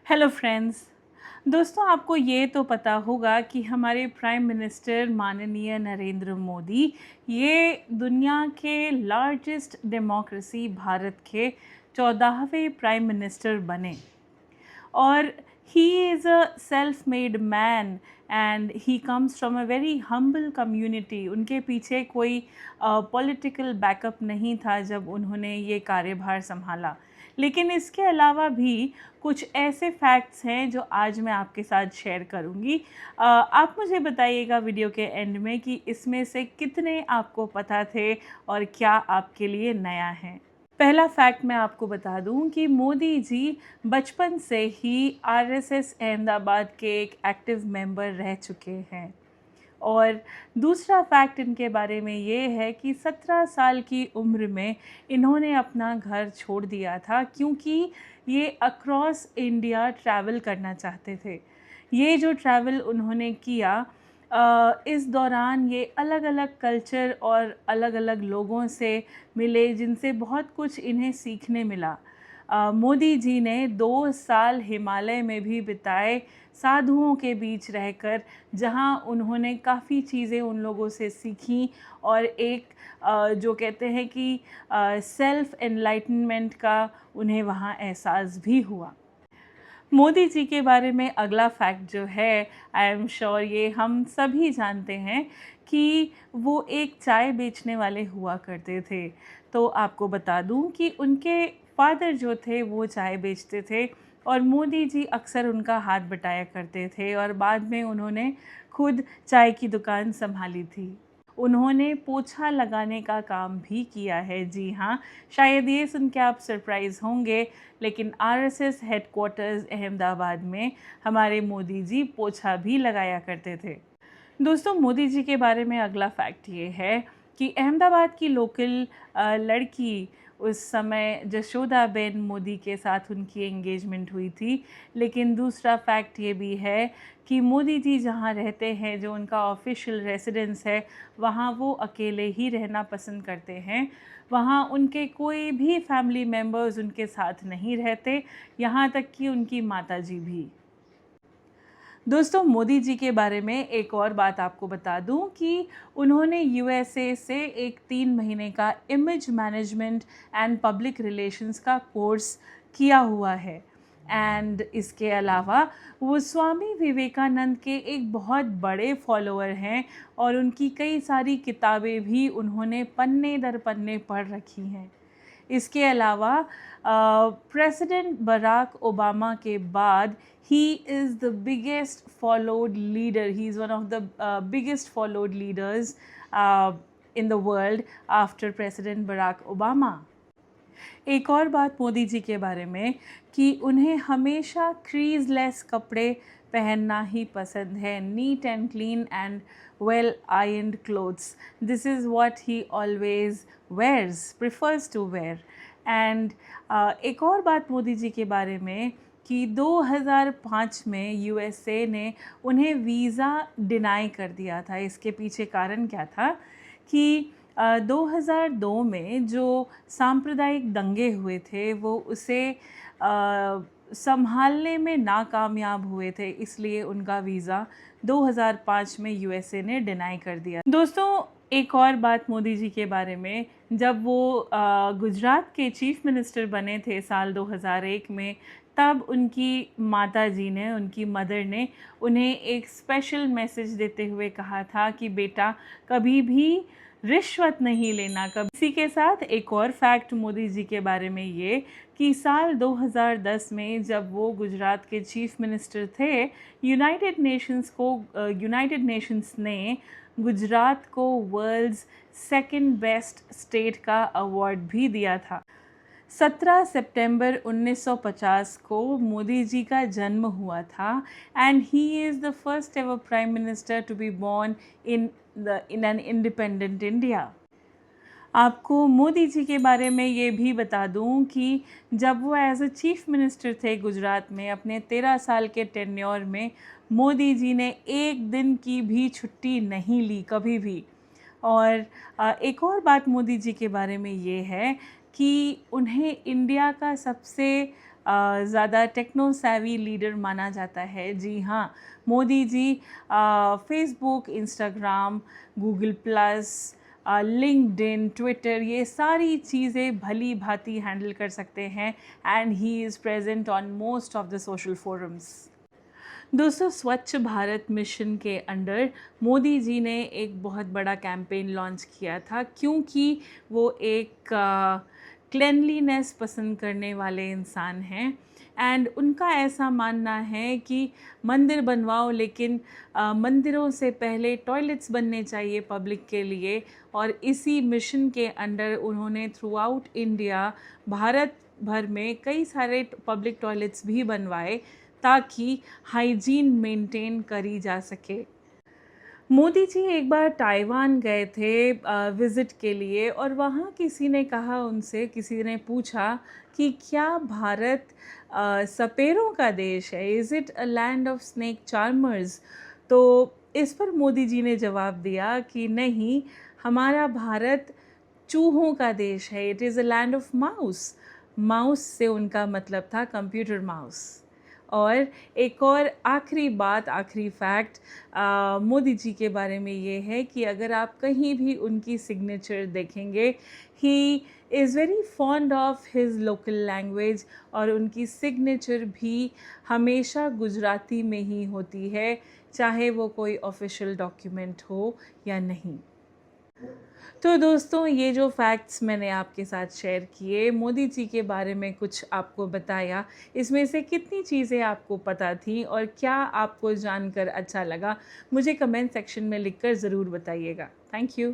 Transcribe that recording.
Hello friends. दोस्तों, आपको ये तो पता होगा कि हमारे प्राइम मिनिस्टर माननीय नरेंद्र मोदी ये दुनिया के लार्जेस्ट डेमोक्रेसी भारत के 14वें प्राइम मिनिस्टर बने। और he is a self-made man and he comes from a very humble community। उनके पीछे कोई पॉलिटिकल बैकअप नहीं था जब उन्होंने ये कार्यभार संभाला। लेकिन इसके अलावा भी कुछ ऐसे फैक्ट्स हैं जो आज मैं आपके साथ शेयर करूँगी। आप मुझे बताइएगा वीडियो के एंड में कि इसमें से कितने आपको पता थे और क्या आपके लिए नया है। पहला फैक्ट मैं आपको बता दूं कि मोदी जी बचपन से ही आरएसएस अहमदाबाद के एक एक्टिव मेंबर रह चुके हैं। और दूसरा फैक्ट इनके बारे में ये है कि 17 साल की उम्र में इन्होंने अपना घर छोड़ दिया था क्योंकि ये अक्रॉस इंडिया ट्रैवल करना चाहते थे। ये जो ट्रैवल उन्होंने किया, इस दौरान ये अलग अलग कल्चर और अलग अलग लोगों से मिले जिनसे बहुत कुछ इन्हें सीखने मिला। मोदी जी ने 2 साल हिमालय में भी बिताए, साधुओं के बीच रहकर, जहां उन्होंने काफ़ी चीज़ें उन लोगों से सीखी और एक जो कहते हैं कि सेल्फ एनलाइटनमेंट का उन्हें वहां एहसास भी हुआ। मोदी जी के बारे में अगला फैक्ट जो है, आई एम श्योर ये हम सभी जानते हैं कि वो एक चाय बेचने वाले हुआ करते थे। तो आपको बता दूं कि उनके फादर जो थे वो चाय बेचते थे और मोदी जी अक्सर उनका हाथ बटाया करते थे और बाद में उन्होंने खुद चाय की दुकान संभाली थी। उन्होंने पोछा लगाने का काम भी किया है। जी हाँ, शायद ये सुन के आप सरप्राइज़ होंगे, लेकिन आरएसएस हेडक्वार्टर्स अहमदाबाद में हमारे मोदी जी पोछा भी लगाया करते थे। दोस्तों, मोदी जी के बारे में अगला फैक्ट ये है कि अहमदाबाद की लोकल लड़की, उस समय जशोदाबेन मोदी के साथ उनकी एंगेजमेंट हुई थी। लेकिन दूसरा फैक्ट ये भी है कि मोदी जी जहाँ रहते हैं, जो उनका ऑफिशियल रेसिडेंस है, वहाँ वो अकेले ही रहना पसंद करते हैं। वहाँ उनके कोई भी फैमिली मेम्बर्स उनके साथ नहीं रहते, यहाँ तक कि उनकी माताजी भी। दोस्तों, मोदी जी के बारे में एक और बात आपको बता दूं कि उन्होंने यूएसए से एक 3 महीने का image management and public relations का कोर्स किया हुआ है। एंड इसके अलावा वो स्वामी विवेकानंद के एक बहुत बड़े फॉलोअर हैं और उनकी कई सारी किताबें भी उन्होंने पन्ने दर पन्ने पढ़ रखी हैं। इसके अलावा प्रेसिडेंट बराक ओबामा के बाद he is the biggest followed leader, he is one of the biggest followed leaders in the world after President Barack Obama। एक और बात मोदी जी के बारे में कि उन्हें हमेशा क्रीजलेस कपड़े पहनना ही पसंद है। Neat and clean and well ironed clothes, this is what he always wears, prefers to wear. And एक और बात मोदी जी के बारे में कि 2005 में यूएसए ने उन्हें वीज़ा डिनाई कर दिया था। इसके पीछे कारण क्या था कि 2002 में जो सांप्रदायिक दंगे हुए थे वो उसे संभालने में नाकामयाब हुए थे, इसलिए उनका वीज़ा 2005 में यूएसए ने डिनाई कर दिया। दोस्तों, एक और बात मोदी जी के बारे में, जब वो गुजरात के चीफ मिनिस्टर बने थे साल 2001 में, तब उनकी माता जी ने, उनकी मदर ने उन्हें एक स्पेशल मैसेज देते हुए कहा था कि बेटा, कभी भी रिश्वत नहीं लेना। कभी इसी के साथ एक और फैक्ट मोदी जी के बारे में ये कि साल 2010 में जब वो गुजरात के चीफ मिनिस्टर थे, यूनाइटेड नेशंस ने गुजरात को वर्ल्ड्स सेकंड बेस्ट स्टेट का अवार्ड भी दिया था। 17 सितंबर 1950 को मोदी जी का जन्म हुआ था and he is the first ever prime minister to be born in an independent India. आपको मोदी जी के बारे में ये भी बता दूं कि जब वो एज अ चीफ मिनिस्टर थे गुजरात में, अपने 13 साल के टेन्योर में, मोदी जी ने एक दिन की भी छुट्टी नहीं ली कभी भी। और एक और बात मोदी जी के बारे में ये है कि उन्हें इंडिया का सबसे ज़्यादा टेक्नो सैवी लीडर माना जाता है। जी हाँ, Modi ji Facebook, Instagram, Google plus, LinkedIn, Twitter, ये सारी चीज़ें भली भांति हैंडल कर सकते हैं and he is present on most of the social forums. दोस्तों, स्वच्छ भारत मिशन के अंडर मोदी जी ने एक बहुत बड़ा कैंपेन लॉन्च किया था, क्योंकि वो एक क्लेanलीनेस पसंद करने वाले इंसान हैं एंड उनका ऐसा मानना है कि मंदिर बनवाओ, लेकिन मंदिरों से पहले टॉयलेट्स बनने चाहिए पब्लिक के लिए। और इसी मिशन के अंडर उन्होंने थ्रू आउट इंडिया, भारत भर में कई सारे पब्लिक टॉयलेट्स भी बनवाए ताकि हाइजीन मेंटेन करी जा सके। मोदी जी एक बार ताइवान गए थे विज़िट के लिए, और वहाँ किसी ने कहा उनसे, किसी ने पूछा कि क्या भारत सपेरों का देश है, is it a land of snake charmers? तो इस पर मोदी जी ने जवाब दिया कि नहीं, हमारा भारत चूहों का देश है, it is a land of mouse. Mouse से उनका मतलब था कंप्यूटर माउस। और एक और आखिरी बात, आखिरी फैक्ट मोदी जी के बारे में ये है कि अगर आप कहीं भी उनकी सिग्नेचर देखेंगे, he is very fond of his local language, और उनकी सिग्नेचर भी हमेशा गुजराती में ही होती है, चाहे वो कोई ऑफिशियल डॉक्यूमेंट हो या नहीं। तो दोस्तों, ये जो फैक्ट्स मैंने आपके साथ शेयर किए, मोदी जी के बारे में कुछ आपको बताया, इसमें से कितनी चीज़ें आपको पता थी और क्या आपको जानकर अच्छा लगा, मुझे कमेंट सेक्शन में लिखकर ज़रूर बताइएगा। Thank you.